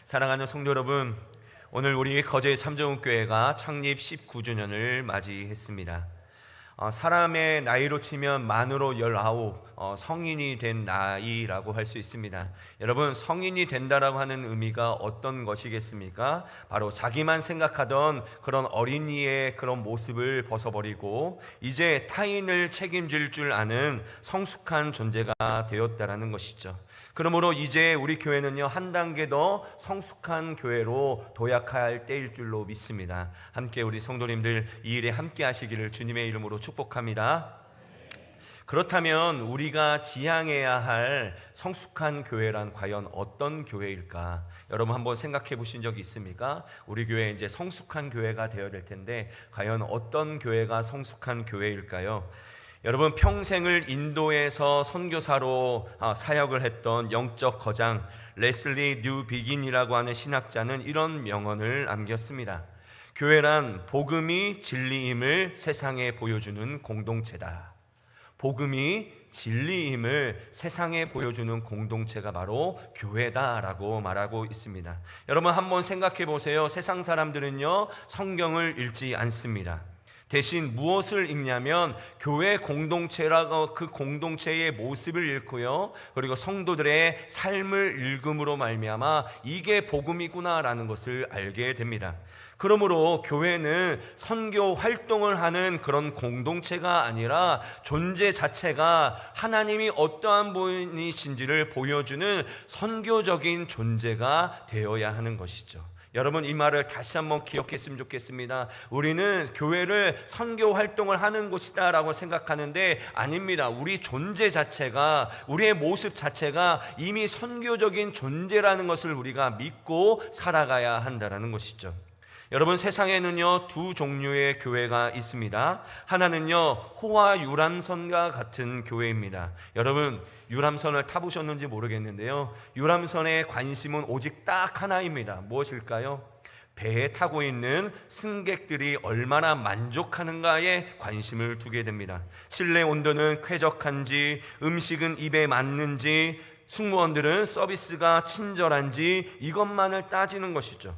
사랑하는 성도 여러분, 오늘 우리 거제 참정교회가 창립 19주년을 맞이했습니다. 사람의 나이로 치면 만으로 19, 성인이 된 나이라고 할 수 있습니다. 여러분, 성인이 된다라고 하는 의미가 어떤 것이겠습니까? 바로 자기만 생각하던 그런 어린이의 그런 모습을 벗어버리고 이제 타인을 책임질 줄 아는 성숙한 존재가 되었다라는 것이죠. 그러므로 이제 우리 교회는요, 한 단계 더 성숙한 교회로 도약할 때일 줄로 믿습니다. 함께 우리 성도님들 이 일에 함께 하시기를 주님의 이름으로 축복합니다. 그렇다면 우리가 지향해야 할 성숙한 교회란 과연 어떤 교회일까? 여러분 한번 생각해 보신 적이 있습니까? 우리 교회 이제 성숙한 교회가 되어야 될 텐데 과연 어떤 교회가 성숙한 교회일까요? 여러분, 평생을 인도에서 선교사로 사역을 했던 영적 거장 레슬리 뉴비긴이라고 하는 신학자는 이런 명언을 남겼습니다. 교회란 복음이 진리임을 세상에 보여주는 공동체다. 복음이 진리임을 세상에 보여주는 공동체가 바로 교회다라고 말하고 있습니다. 여러분 한번 생각해 보세요. 세상 사람들은요, 성경을 읽지 않습니다. 대신 무엇을 읽냐면 교회 공동체라고 그 공동체의 모습을 읽고요, 그리고 성도들의 삶을 읽음으로 말미암아 이게 복음이구나라는 것을 알게 됩니다. 그러므로 교회는 선교 활동을 하는 그런 공동체가 아니라 존재 자체가 하나님이 어떠한 분이신지를 보여주는 선교적인 존재가 되어야 하는 것이죠. 여러분, 이 말을 다시 한번 기억했으면 좋겠습니다. 우리는 교회를 선교 활동을 하는 곳이다 라고 생각하는데 아닙니다. 우리 존재 자체가, 우리의 모습 자체가 이미 선교적인 존재라는 것을 우리가 믿고 살아가야 한다는 것이죠. 여러분, 세상에는요 두 종류의 교회가 있습니다. 하나는요 호화 유람선과 같은 교회입니다. 여러분, 유람선을 타보셨는지 모르겠는데요, 유람선의 관심은 오직 딱 하나입니다. 무엇일까요? 배에 타고 있는 승객들이 얼마나 만족하는가에 관심을 두게 됩니다. 실내 온도는 쾌적한지, 음식은 입에 맞는지, 승무원들은 서비스가 친절한지 이것만을 따지는 것이죠.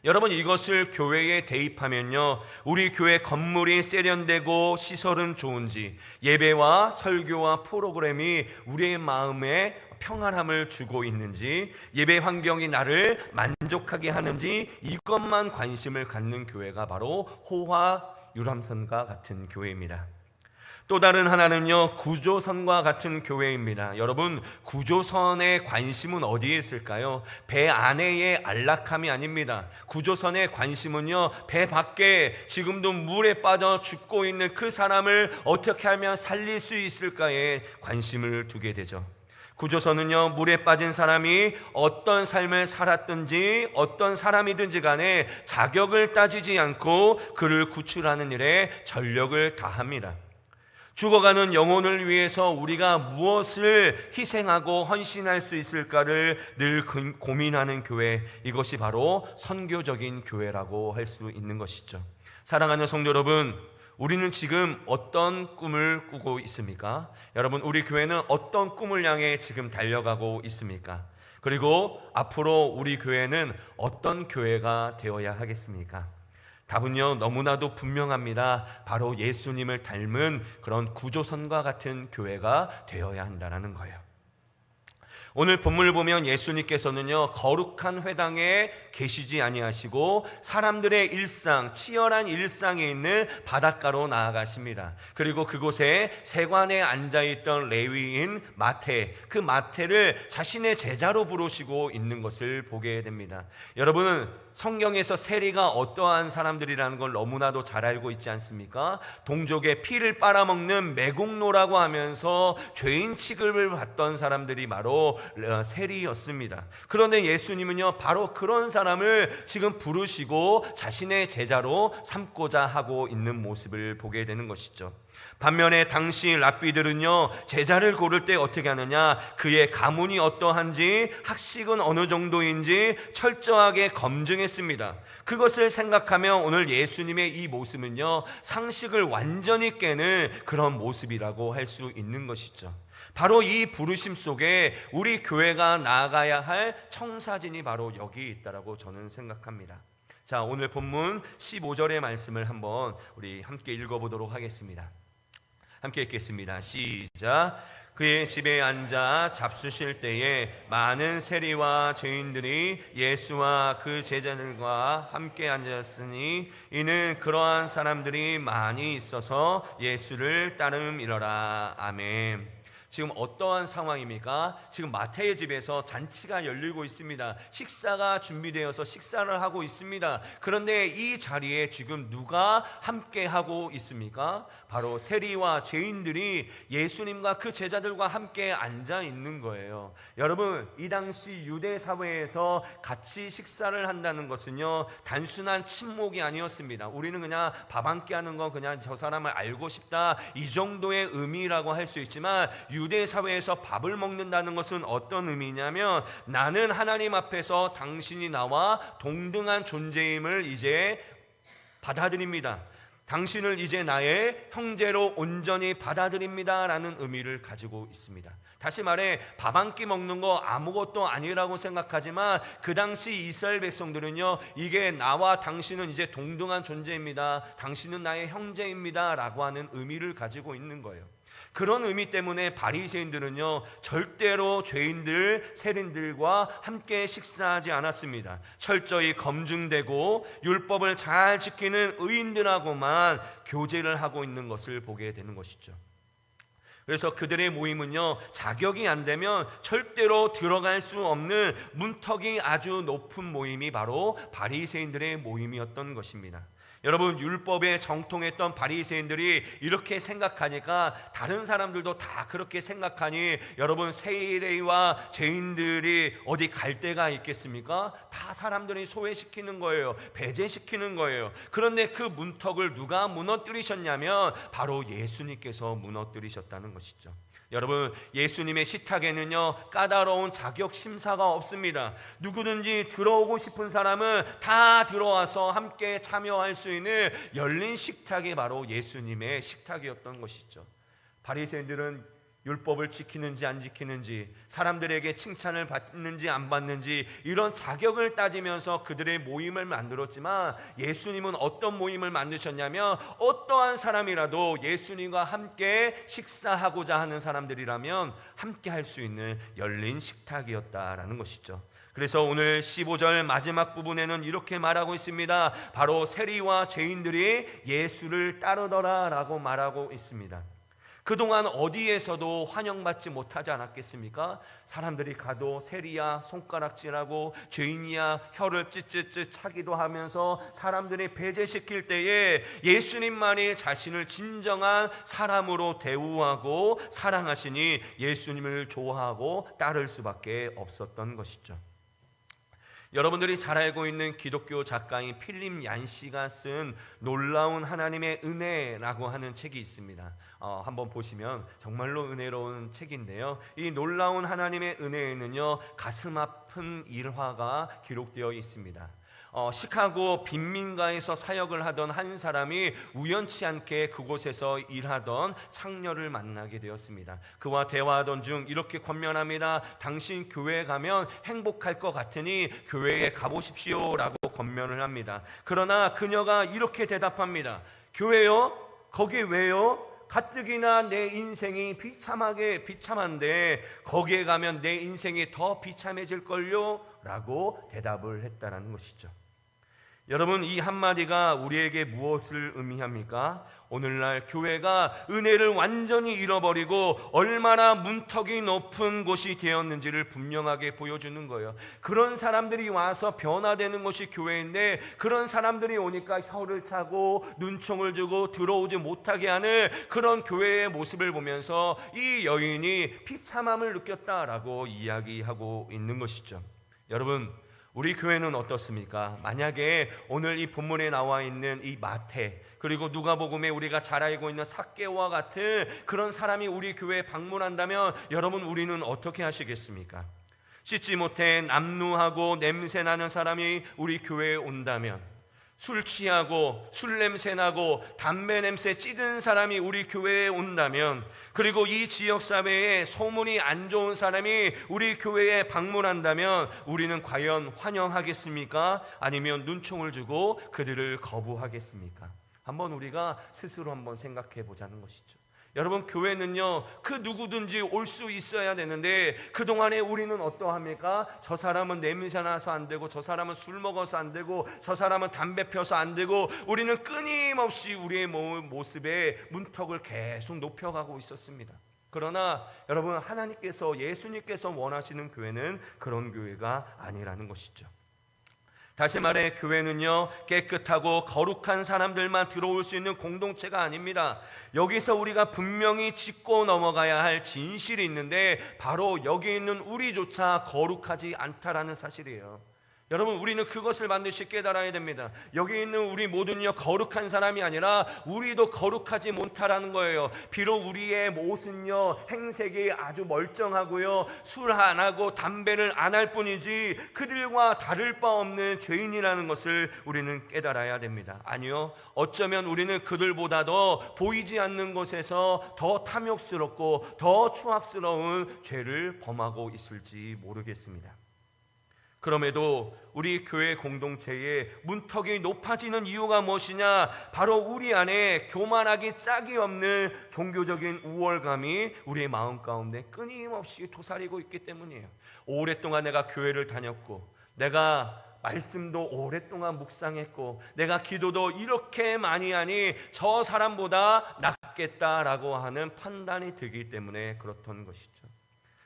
여러분, 이것을 교회에 대입하면요, 우리 교회 건물이 세련되고 시설은 좋은지, 예배와 설교와 프로그램이 우리의 마음에 평안함을 주고 있는지, 예배 환경이 나를 만족하게 하는지 이것만 관심을 갖는 교회가 바로 호화 유람선과 같은 교회입니다. 또 다른 하나는요 구조선과 같은 교회입니다. 여러분, 구조선의 관심은 어디에 있을까요? 배 안에의 안락함이 아닙니다. 구조선의 관심은요 배 밖에 지금도 물에 빠져 죽고 있는 그 사람을 어떻게 하면 살릴 수 있을까에 관심을 두게 되죠. 구조선은요 물에 빠진 사람이 어떤 삶을 살았든지 어떤 사람이든지 간에 자격을 따지지 않고 그를 구출하는 일에 전력을 다합니다. 죽어가는 영혼을 위해서 우리가 무엇을 희생하고 헌신할 수 있을까를 늘 고민하는 교회, 이것이 바로 선교적인 교회라고 할 수 있는 것이죠. 사랑하는 성도 여러분, 우리는 지금 어떤 꿈을 꾸고 있습니까? 여러분, 우리 교회는 어떤 꿈을 향해 지금 달려가고 있습니까? 그리고 앞으로 우리 교회는 어떤 교회가 되어야 하겠습니까? 답은요 너무나도 분명합니다. 바로 예수님을 닮은 그런 구조선과 같은 교회가 되어야 한다는 거예요. 오늘 본문을 보면 예수님께서는요 거룩한 회당에 계시지 아니하시고 사람들의 일상, 치열한 일상에 있는 바닷가로 나아가십니다. 그리고 그곳에 세관에 앉아있던 레위인 마태, 그 마태를 자신의 제자로 부르시고 있는 것을 보게 됩니다. 여러분은 성경에서 세리가 어떠한 사람들이라는 걸 너무나도 잘 알고 있지 않습니까? 동족의 피를 빨아먹는 매국노라고 하면서 죄인 취급을 받던 사람들이 바로 세리였습니다. 그런데 예수님은요 바로 그런 사람을 지금 부르시고 자신의 제자로 삼고자 하고 있는 모습을 보게 되는 것이죠. 반면에 당시 랍비들은요 제자를 고를 때 어떻게 하느냐, 그의 가문이 어떠한지, 학식은 어느 정도인지 철저하게 검증했습니다. 그것을 생각하며 오늘 예수님의 이 모습은요 상식을 완전히 깨는 그런 모습이라고 할 수 있는 것이죠. 바로 이 부르심 속에 우리 교회가 나아가야 할 청사진이 바로 여기 있다라고 저는 생각합니다. 자, 오늘 본문 15절의 말씀을 한번 우리 함께 읽어보도록 하겠습니다. 함께 읽겠습니다. 시작. 그의 집에 앉아 잡수실 때에 많은 세리와 죄인들이 예수와 그 제자들과 함께 앉았으니 이는 그러한 사람들이 많이 있어서 예수를 따름이러라. 아멘. 지금 어떠한 상황입니까? 지금 마태의 집에서 잔치가 열리고 있습니다. 식사가 준비되어서 식사를 하고 있습니다. 그런데 이 자리에 지금 누가 함께 하고 있습니까? 바로 세리와 죄인들이 예수님과 그 제자들과 함께 앉아 있는 거예요. 여러분, 이 당시 유대 사회에서 같이 식사를 한다는 것은요, 단순한 친목이 아니었습니다. 우리는 그냥 밥 한 끼 하는 건 그냥 저 사람을 알고 싶다, 이 정도의 의미라고 할 수 있지만, 유대 사회에서 밥을 먹는다는 것은 어떤 의미냐면, 나는 하나님 앞에서 당신이 나와 동등한 존재임을 이제 받아들입니다. 당신을 이제 나의 형제로 온전히 받아들입니다 라는 의미를 가지고 있습니다. 다시 말해, 밥 한 끼 먹는 거 아무것도 아니라고 생각하지만 그 당시 이스라엘 백성들은요, 이게 나와 당신은 이제 동등한 존재입니다, 당신은 나의 형제입니다 라고 하는 의미를 가지고 있는 거예요. 그런 의미 때문에 바리새인들은요, 절대로 죄인들, 세린들과 함께 식사하지 않았습니다. 철저히 검증되고 율법을 잘 지키는 의인들하고만 교제를 하고 있는 것을 보게 되는 것이죠. 그래서 그들의 모임은요, 자격이 안 되면 절대로 들어갈 수 없는 문턱이 아주 높은 모임이 바로 바리새인들의 모임이었던 것입니다. 여러분, 율법에 정통했던 바리새인들이 이렇게 생각하니까 다른 사람들도 다 그렇게 생각하니, 여러분, 세리와 죄인들이 어디 갈 데가 있겠습니까? 다 사람들이 소외시키는 거예요. 배제시키는 거예요. 그런데 그 문턱을 누가 무너뜨리셨냐면 바로 예수님께서 무너뜨리셨다는 것이죠. 여러분, 예수님의 식탁에는요, 까다로운 자격 심사가 없습니다. 누구든지 들어오고 싶은 사람은 다 들어와서 함께 참여할 수 있는 열린 식탁이 바로 예수님의 식탁이었던 것이죠. 바리새인들은 율법을 지키는지 안 지키는지, 사람들에게 칭찬을 받는지 안 받는지, 이런 자격을 따지면서 그들의 모임을 만들었지만, 예수님은 어떤 모임을 만드셨냐면, 어떠한 사람이라도 예수님과 함께 식사하고자 하는 사람들이라면 함께 할 수 있는 열린 식탁이었다라는 것이죠. 그래서 오늘 15절 마지막 부분에는 이렇게 말하고 있습니다. 바로 세리와 죄인들이 예수를 따르더라 라고 말하고 있습니다. 그동안 어디에서도 환영받지 못하지 않았겠습니까? 사람들이 가도 세리야 손가락질하고, 죄인이야 혀를 찌찌찌 차기도 하면서 사람들이 배제시킬 때에 예수님만이 자신을 진정한 사람으로 대우하고 사랑하시니 예수님을 좋아하고 따를 수밖에 없었던 것이죠. 여러분들이 잘 알고 있는 기독교 작가인 필립 얀시가 쓴 놀라운 하나님의 은혜라고 하는 책이 있습니다. 한번 보시면 정말로 은혜로운 책인데요, 이 놀라운 하나님의 은혜에는요, 가슴 아픈 일화가 기록되어 있습니다. 시카고 빈민가에서 사역을 하던 한 사람이 우연치 않게 그곳에서 일하던 창녀를 만나게 되었습니다. 그와 대화하던 중 이렇게 권면합니다. 당신 교회에 가면 행복할 것 같으니 교회에 가보십시오 라고 권면을 합니다. 그러나 그녀가 이렇게 대답합니다. 교회요? 거기 왜요? 가뜩이나 내 인생이 비참한데 거기에 가면 내 인생이 더 비참해질걸요? 라고 대답을 했다는 것이죠. 여러분, 이 한마디가 우리에게 무엇을 의미합니까? 오늘날 교회가 은혜를 완전히 잃어버리고 얼마나 문턱이 높은 곳이 되었는지를 분명하게 보여주는 거예요. 그런 사람들이 와서 변화되는 것이 교회인데, 그런 사람들이 오니까 혀를 차고 눈총을 주고 들어오지 못하게 하는 그런 교회의 모습을 보면서 이 여인이 비참함을 느꼈다라고 이야기하고 있는 것이죠. 여러분, 우리 교회는 어떻습니까? 만약에 오늘 이 본문에 나와 있는 이 마태, 그리고 누가복음에 우리가 잘 알고 있는 삭개오와 같은 그런 사람이 우리 교회에 방문한다면, 여러분, 우리는 어떻게 하시겠습니까? 씻지 못해 남루하고 냄새나는 사람이 우리 교회에 온다면, 술 취하고 술 냄새 나고 담배 냄새 찌든 사람이 우리 교회에 온다면, 그리고 이 지역 사회에 소문이 안 좋은 사람이 우리 교회에 방문한다면 우리는 과연 환영하겠습니까? 아니면 눈총을 주고 그들을 거부하겠습니까? 한번 우리가 스스로 한번 생각해 보자는 것이죠. 여러분, 교회는요, 그 누구든지 올 수 있어야 되는데 그동안에 우리는 어떠합니까? 저 사람은 냄새나서 안 되고, 저 사람은 술 먹어서 안 되고, 저 사람은 담배 펴서 안 되고, 우리는 끊임없이 우리의 모습에 문턱을 계속 높여가고 있었습니다. 그러나 여러분, 하나님께서, 예수님께서 원하시는 교회는 그런 교회가 아니라는 것이죠. 다시 말해, 교회는요, 깨끗하고 거룩한 사람들만 들어올 수 있는 공동체가 아닙니다. 여기서 우리가 분명히 짚고 넘어가야 할 진실이 있는데, 바로 여기 있는 우리조차 거룩하지 않다라는 사실이에요. 여러분, 우리는 그것을 반드시 깨달아야 됩니다. 여기 있는 우리 모두는요, 거룩한 사람이 아니라 우리도 거룩하지 못하라는 거예요. 비록 우리의 모습은요, 행색이 아주 멀쩡하고요, 술 안 하고 담배를 안 할 뿐이지 그들과 다를 바 없는 죄인이라는 것을 우리는 깨달아야 됩니다. 아니요, 어쩌면 우리는 그들보다도 보이지 않는 곳에서 더 탐욕스럽고 더 추악스러운 죄를 범하고 있을지 모르겠습니다. 그럼에도 우리 교회 공동체의 문턱이 높아지는 이유가 무엇이냐? 바로 우리 안에 교만하기 짝이 없는 종교적인 우월감이 우리의 마음 가운데 끊임없이 도사리고 있기 때문이에요. 오랫동안 내가 교회를 다녔고, 내가 말씀도 오랫동안 묵상했고, 내가 기도도 이렇게 많이 하니 저 사람보다 낫겠다라고 하는 판단이 들기 때문에 그렇던 것이죠.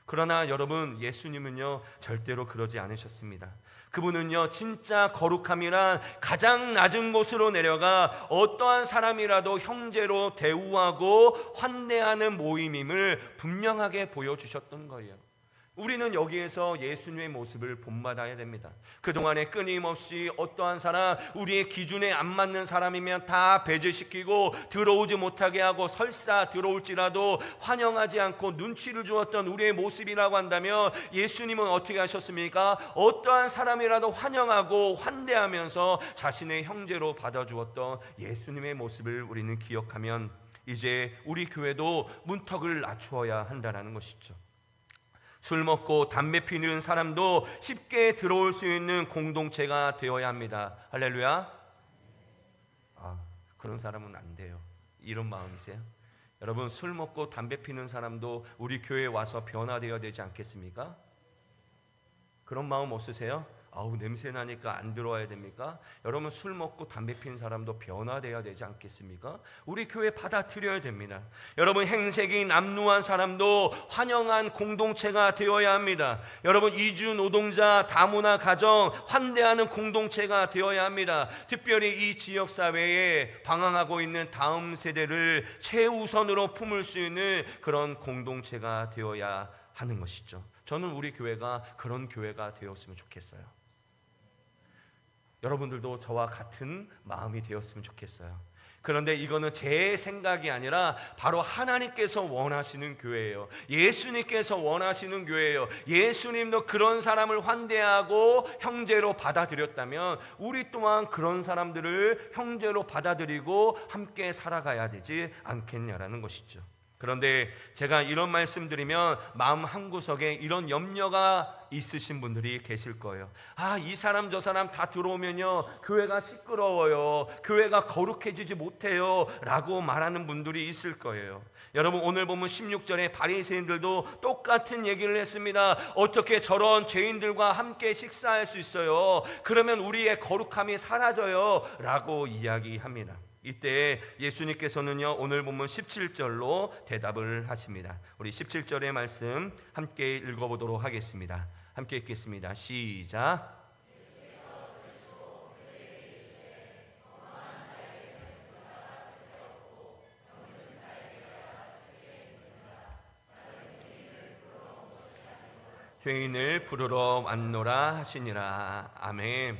그러나 여러분, 예수님은요, 절대로 그러지 않으셨습니다. 그분은요, 진짜 거룩함이란 가장 낮은 곳으로 내려가 어떠한 사람이라도 형제로 대우하고 환대하는 모임임을 분명하게 보여주셨던 거예요. 우리는 여기에서 예수님의 모습을 본받아야 됩니다. 그동안에 끊임없이 어떠한 사람, 우리의 기준에 안 맞는 사람이면 다 배제시키고 들어오지 못하게 하고, 설사 들어올지라도 환영하지 않고 눈치를 주었던 우리의 모습이라고 한다면, 예수님은 어떻게 하셨습니까? 어떠한 사람이라도 환영하고 환대하면서 자신의 형제로 받아주었던 예수님의 모습을 우리는 기억하면, 이제 우리 교회도 문턱을 낮추어야 한다는 것이죠. 술 먹고 담배 피우는 사람도 쉽게 들어올 수 있는 공동체가 되어야 합니다. 할렐루야. 그런 사람은 안 돼요. 이런 마음이세요? 여러분, 술 먹고 담배 피우는 사람도 우리 교회에 와서 변화되어야 되지 않겠습니까? 그런 마음 없으세요? 냄새 나니까 안 들어와야 됩니까? 여러분, 술 먹고 담배 피는 사람도 변화되어야 되지 않겠습니까? 우리 교회 받아들여야 됩니다. 여러분, 행색이 남루한 사람도 환영한 공동체가 되어야 합니다. 여러분, 이주 노동자, 다문화 가정 환대하는 공동체가 되어야 합니다. 특별히 이 지역 사회에 방황하고 있는 다음 세대를 최우선으로 품을 수 있는 그런 공동체가 되어야 하는 것이죠. 저는 우리 교회가 그런 교회가 되었으면 좋겠어요. 여러분들도 저와 같은 마음이 되었으면 좋겠어요. 그런데 이거는 제 생각이 아니라 바로 하나님께서 원하시는 교회예요. 예수님께서 원하시는 교회예요. 예수님도 그런 사람을 환대하고 형제로 받아들였다면 우리 또한 그런 사람들을 형제로 받아들이고 함께 살아가야 되지 않겠냐라는 것이죠. 그런데 제가 이런 말씀드리면 마음 한구석에 이런 염려가 있으신 분들이 계실 거예요. 이 사람 저 사람 다 들어오면요, 교회가 시끄러워요, 교회가 거룩해지지 못해요 라고 말하는 분들이 있을 거예요. 여러분, 오늘 보면 16절에 바리새인들도 똑같은 얘기를 했습니다. 어떻게 저런 죄인들과 함께 식사할 수 있어요? 그러면 우리의 거룩함이 사라져요 라고 이야기합니다. 이때 예수님께서는요, 오늘 본문 17절로 대답을 하십니다. 우리 17절의 말씀 함께 읽어보도록 하겠습니다. 함께 읽겠습니다. 시작. 죄인을 부르러 왔노라 하시니라. 아멘.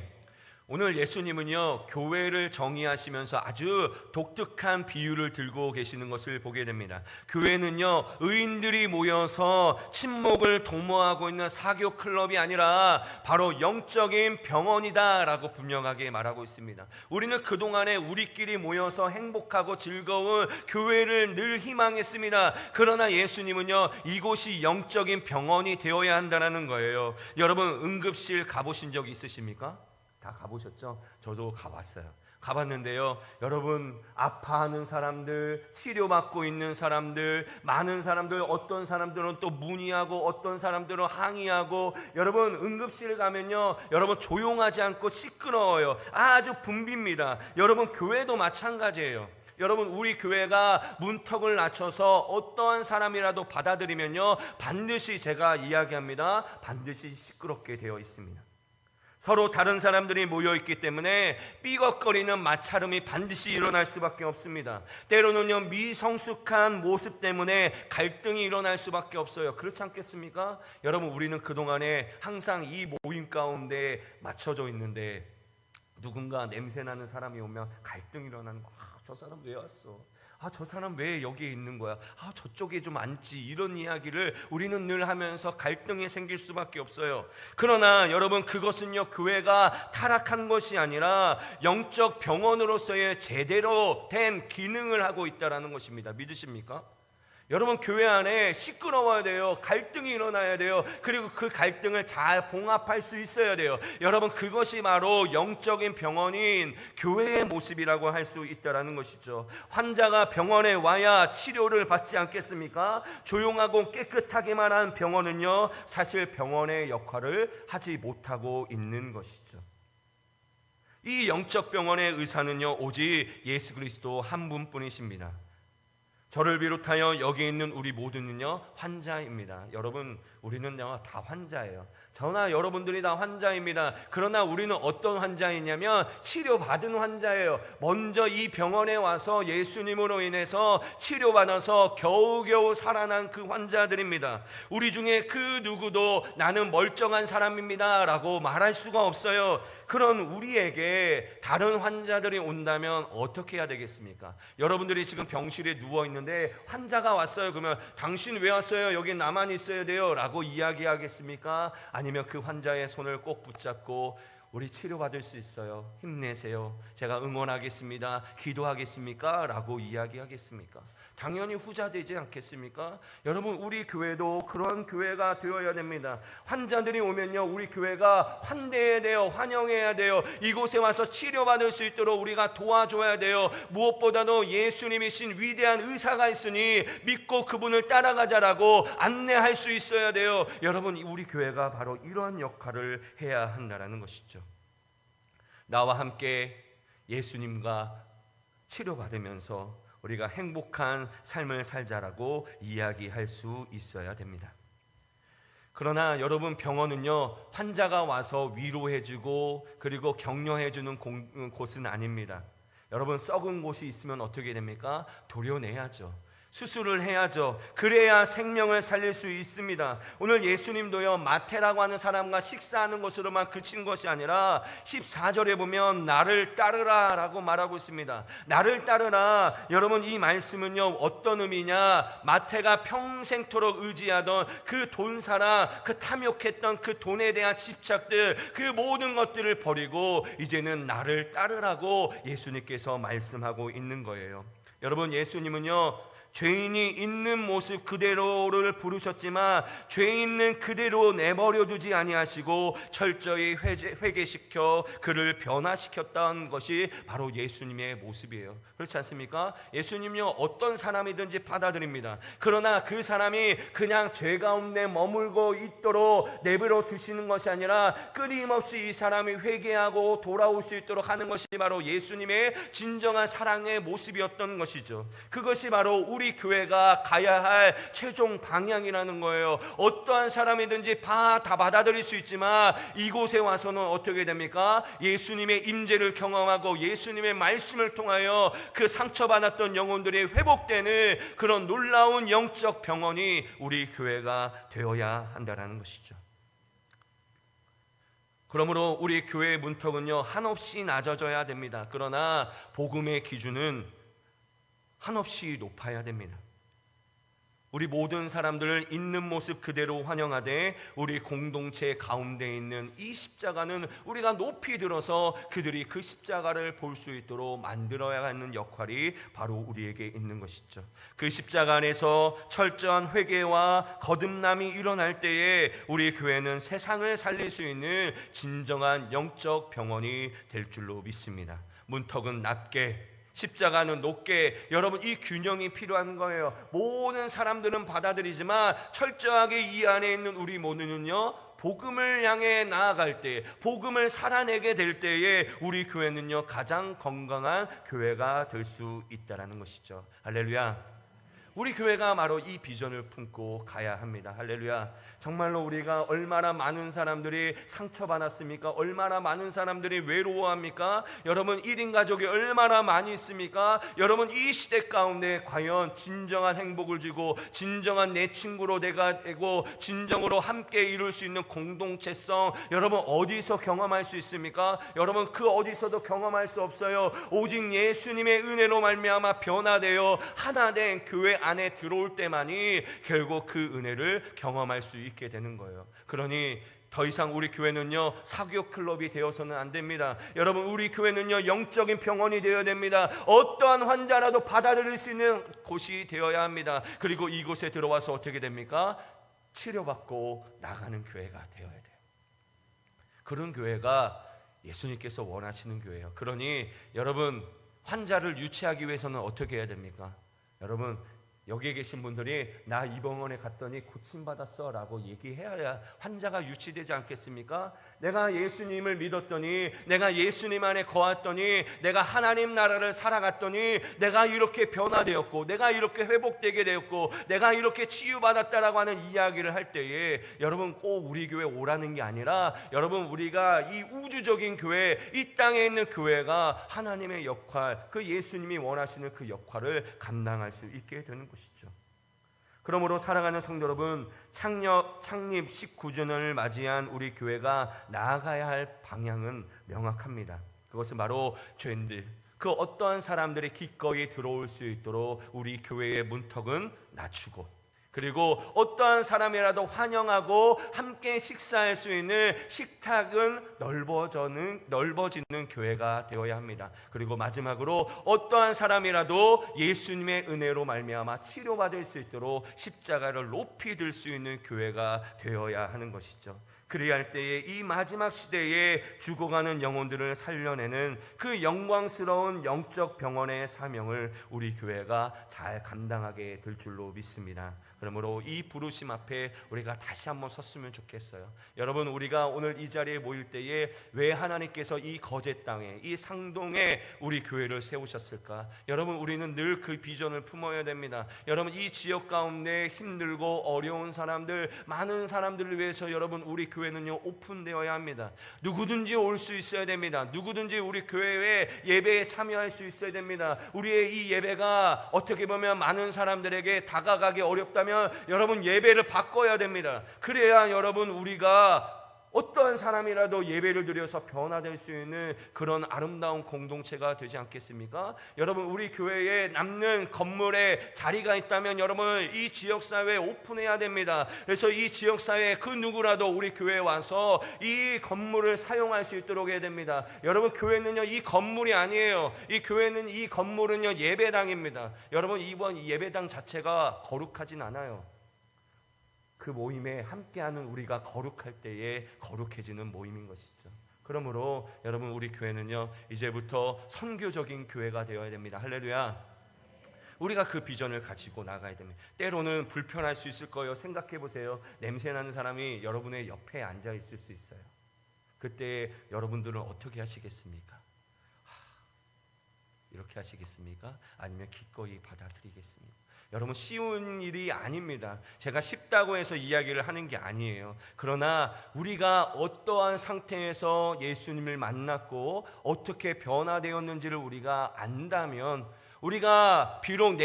오늘 예수님은요, 교회를 정의하시면서 아주 독특한 비유를 들고 계시는 것을 보게 됩니다. 교회는요, 의인들이 모여서 친목을 도모하고 있는 사교 클럽이 아니라 바로 영적인 병원이다 라고 분명하게 말하고 있습니다. 우리는 그동안에 우리끼리 모여서 행복하고 즐거운 교회를 늘 희망했습니다. 그러나 예수님은요, 이곳이 영적인 병원이 되어야 한다는 거예요. 여러분, 응급실 가보신 적 있으십니까? 다 가보셨죠? 저도 가봤어요. 가봤는데요, 여러분, 아파하는 사람들, 치료받고 있는 사람들, 많은 사람들, 어떤 사람들은 또 문의하고 어떤 사람들은 항의하고, 여러분, 응급실 가면요, 여러분, 조용하지 않고 시끄러워요. 아주 붐빕니다. 여러분, 교회도 마찬가지예요. 여러분, 우리 교회가 문턱을 낮춰서 어떠한 사람이라도 받아들이면요, 반드시, 제가 이야기합니다, 반드시 시끄럽게 되어 있습니다. 서로 다른 사람들이 모여있기 때문에 삐걱거리는 마찰음이 반드시 일어날 수밖에 없습니다. 때로는요, 미성숙한 모습 때문에 갈등이 일어날 수밖에 없어요. 그렇지 않겠습니까? 여러분, 우리는 그동안에 항상 이 모임 가운데 맞춰져 있는데 누군가 냄새나는 사람이 오면 갈등이 일어나는 거. 저 사람 왜 왔어? 저 사람 왜 여기에 있는 거야? 저쪽에 좀 앉지. 이런 이야기를 우리는 늘 하면서 갈등이 생길 수밖에 없어요. 그러나 여러분, 그것은요, 교회가 타락한 것이 아니라 영적 병원으로서의 제대로 된 기능을 하고 있다는 것입니다. 믿으십니까? 여러분, 교회 안에 시끄러워야 돼요. 갈등이 일어나야 돼요. 그리고 그 갈등을 잘 봉합할 수 있어야 돼요. 여러분, 그것이 바로 영적인 병원인 교회의 모습이라고 할 수 있다는 것이죠. 환자가 병원에 와야 치료를 받지 않겠습니까? 조용하고 깨끗하기만 한 병원은요, 사실 병원의 역할을 하지 못하고 있는 것이죠. 이 영적 병원의 의사는요, 오직 예수 그리스도 한 분뿐이십니다. 저를 비롯하여 여기 있는 우리 모두는요, 환자입니다. 여러분, 우리는요, 다 환자예요. 저나 여러분들이 다 환자입니다. 그러나 우리는 어떤 환자이냐면 치료받은 환자예요. 먼저 이 병원에 와서 예수님으로 인해서 치료받아서 겨우겨우 살아난 그 환자들입니다. 우리 중에 그 누구도 나는 멀쩡한 사람입니다 라고 말할 수가 없어요. 그런 우리에게 다른 환자들이 온다면 어떻게 해야 되겠습니까? 여러분들이 지금 병실에 누워있는데 환자가 왔어요. 그러면 당신 왜 왔어요? 여기 나만 있어야 돼요 라고 이야기하겠습니까? 아니면 그 환자의 손을 꼭 붙잡고 우리 치료받을 수 있어요. 힘내세요. 제가 응원하겠습니다. 기도하겠습니까? 라고 이야기하겠습니까? 당연히 후자되지 않겠습니까? 여러분, 우리 교회도 그런 교회가 되어야 됩니다. 환자들이 오면요, 우리 교회가 환대해야 돼요. 환영해야 돼요. 이곳에 와서 치료받을 수 있도록 우리가 도와줘야 돼요. 무엇보다도 예수님이신 위대한 의사가 있으니 믿고 그분을 따라가자라고 안내할 수 있어야 돼요. 여러분, 우리 교회가 바로 이러한 역할을 해야 한다는 것이죠. 나와 함께 예수님과 치료받으면서 우리가 행복한 삶을 살자라고 이야기할 수 있어야 됩니다. 그러나 여러분, 병원은요, 환자가 와서 위로해주고 그리고 격려해주는 곳은 아닙니다. 여러분, 썩은 곳이 있으면 어떻게 됩니까? 도려내야죠. 수술을 해야죠. 그래야 생명을 살릴 수 있습니다. 오늘 예수님도요, 마태라고 하는 사람과 식사하는 것으로만 그친 것이 아니라 14절에 보면 나를 따르라 라고 말하고 있습니다. 나를 따르라. 여러분, 이 말씀은요, 어떤 의미냐? 마태가 평생토록 의지하던 그 돈사랑, 그 탐욕했던 그 돈에 대한 집착들, 그 모든 것들을 버리고 이제는 나를 따르라고 예수님께서 말씀하고 있는 거예요. 여러분, 예수님은요, 죄인이 있는 모습 그대로를 부르셨지만 죄 있는 그대로 내버려 두지 아니하시고 철저히 회개시켜 그를 변화시켰다는 것이 바로 예수님의 모습이에요. 그렇지 않습니까? 예수님요, 어떤 사람이든지 받아들입니다. 그러나 그 사람이 그냥 죄 가운데 머물고 있도록 내버려 두시는 것이 아니라 끊임없이 이 사람이 회개하고 돌아올 수 있도록 하는 것이 바로 예수님의 진정한 사랑의 모습이었던 것이죠. 그것이 바로 우리 교회가 가야 할 최종 방향이라는 거예요. 어떠한 사람이든지 다 받아들일 수 있지만 이곳에 와서는 어떻게 됩니까? 예수님의 임재를 경험하고 예수님의 말씀을 통하여 그 상처받았던 영혼들이 회복되는 그런 놀라운 영적 병원이 우리 교회가 되어야 한다는 것이죠. 그러므로 우리 교회의 문턱은요, 한없이 낮아져야 됩니다. 그러나 복음의 기준은 한없이 높아야 됩니다. 우리 모든 사람들을 있는 모습 그대로 환영하되 우리 공동체 가운데 있는 이 십자가는 우리가 높이 들어서 그들이 그 십자가를 볼 수 있도록 만들어야 하는 역할이 바로 우리에게 있는 것이죠. 그 십자가 안에서 철저한 회개와 거듭남이 일어날 때에 우리 교회는 세상을 살릴 수 있는 진정한 영적 병원이 될 줄로 믿습니다. 문턱은 낮게, 십자가는 높게, 여러분 이 균형이 필요한 거예요. 모든 사람들은 받아들이지만 철저하게 이 안에 있는 우리 모두는요, 복음을 향해 나아갈 때, 복음을 살아내게 될 때에 우리 교회는요 가장 건강한 교회가 될 수 있다는 것이죠. 할렐루야. 우리 교회가 바로 이 비전을 품고 가야 합니다. 할렐루야. 정말로 우리가 얼마나 많은 사람들이 상처받았습니까? 얼마나 많은 사람들이 외로워합니까? 여러분 1인 가족이 얼마나 많이 있습니까? 여러분 이 시대 가운데 과연 진정한 행복을 주고 진정한 내 친구로 내가 되고 진정으로 함께 이룰 수 있는 공동체성, 여러분 어디서 경험할 수 있습니까? 여러분 그 어디서도 경험할 수 없어요. 오직 예수님의 은혜로 말미암아 변화되어 하나 된 교회 안에 들어올 때만이 결국 그 은혜를 경험할 수 있게 되는 거예요. 그러니 더 이상 우리 교회는요 사교 클럽이 되어서는 안 됩니다. 여러분 우리 교회는요 영적인 병원이 되어야 됩니다. 어떠한 환자라도 받아들일 수 있는 곳이 되어야 합니다. 그리고 이곳에 들어와서 어떻게 됩니까? 치료받고 나가는 교회가 되어야 돼요. 그런 교회가 예수님께서 원하시는 교회예요. 그러니 여러분 환자를 유치하기 위해서는 어떻게 해야 됩니까? 여러분 여기에 계신 분들이 나 이 병원에 갔더니 고침받았어 라고 얘기해야 환자가 유치되지 않겠습니까? 내가 예수님을 믿었더니, 내가 예수님 안에 거했더니, 내가 하나님 나라를 살아갔더니 내가 이렇게 변화되었고, 내가 이렇게 회복되게 되었고, 내가 이렇게 치유받았다라고 하는 이야기를 할 때에 여러분 꼭 우리 교회 오라는 게 아니라 여러분 우리가 이 우주적인 교회, 이 땅에 있는 교회가 하나님의 역할, 그 예수님이 원하시는 그 역할을 감당할 수 있게 되는 것입니다. 그러므로 사랑하는 성도 여러분, 창립 19주년을 맞이한 우리 교회가 나아가야 할 방향은 명확합니다. 그것은 바로 죄인들, 그 어떠한 사람들이 기꺼이 들어올 수 있도록 우리 교회의 문턱은 낮추고, 그리고 어떠한 사람이라도 환영하고 함께 식사할 수 있는 식탁은 넓어지는 교회가 되어야 합니다. 그리고 마지막으로 어떠한 사람이라도 예수님의 은혜로 말미암아 치료받을 수 있도록 십자가를 높이 들 수 있는 교회가 되어야 하는 것이죠. 그래야 할 때에 이 마지막 시대에 죽어가는 영혼들을 살려내는 그 영광스러운 영적 병원의 사명을 우리 교회가 잘 감당하게 될 줄로 믿습니다. 그러므로 이 부르심 앞에 우리가 다시 한번 섰으면 좋겠어요. 여러분 우리가 오늘 이 자리에 모일 때에 왜 하나님께서 이 거제 땅에, 이 상동에 우리 교회를 세우셨을까? 여러분 우리는 늘 그 비전을 품어야 됩니다. 여러분 이 지역 가운데 힘들고 어려운 사람들, 많은 사람들을 위해서 여러분 우리 교회는요 오픈되어야 합니다. 누구든지 올 수 있어야 됩니다. 누구든지 우리 교회에 예배에 참여할 수 있어야 됩니다. 우리의 이 예배가 어떻게 보면 많은 사람들에게 다가가기 어렵다면 여러분 예배를 바꿔야 됩니다. 그래야 여러분 우리가 어떠한 사람이라도 예배를 드려서 변화될 수 있는 그런 아름다운 공동체가 되지 않겠습니까? 여러분 우리 교회에 남는 건물에 자리가 있다면 여러분 이 지역사회에 오픈해야 됩니다. 그래서 이 지역사회에 그 누구라도 우리 교회에 와서 이 건물을 사용할 수 있도록 해야 됩니다. 여러분 교회는요 이 건물이 아니에요. 이 건물은요 예배당입니다. 여러분 이번 예배당 자체가 거룩하진 않아요. 그 모임에 함께하는 우리가 거룩할 때에 거룩해지는 모임인 것이죠. 그러므로 여러분 우리 교회는요 이제부터 선교적인 교회가 되어야 됩니다. 할렐루야. 우리가 그 비전을 가지고 나가야 됩니다. 때로는 불편할 수 있을 거예요. 생각해 보세요. 냄새나는 사람이 여러분의 옆에 앉아 있을 수 있어요. 그때 여러분들은 어떻게 하시겠습니까? 이렇게 하시겠습니까? 아니면 기꺼이 받아들이겠습니까? 여러분 쉬운 일이 아닙니다. 제가 쉽다고 해서 이야기를 하는 게 아니에요. 그러나 우리가 어떠한 상태에서 예수님을 만났고 어떻게 변화되었는지를 우리가 안다면 우리가 비록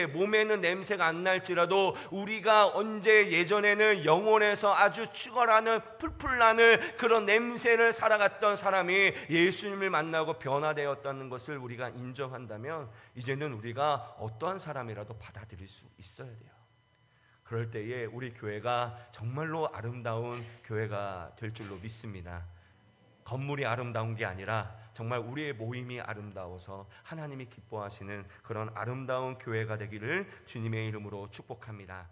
몸에는 냄새가 안 날지라도 우리가 언제 예전에는 영혼에서 아주 죽어나는 풀풀 나는 그런 냄새를 살아갔던 사람이 예수님을 만나고 변화되었다는 것을 우리가 인정한다면 이제는 우리가 어떠한 사람이라도 받아들일 수 있어야 돼요. 그럴 때에 우리 교회가 정말로 아름다운 교회가 될 줄로 믿습니다. 건물이 아름다운 게 아니라 정말 우리의 모임이 아름다워서 하나님이 기뻐하시는 그런 아름다운 교회가 되기를 주님의 이름으로 축복합니다.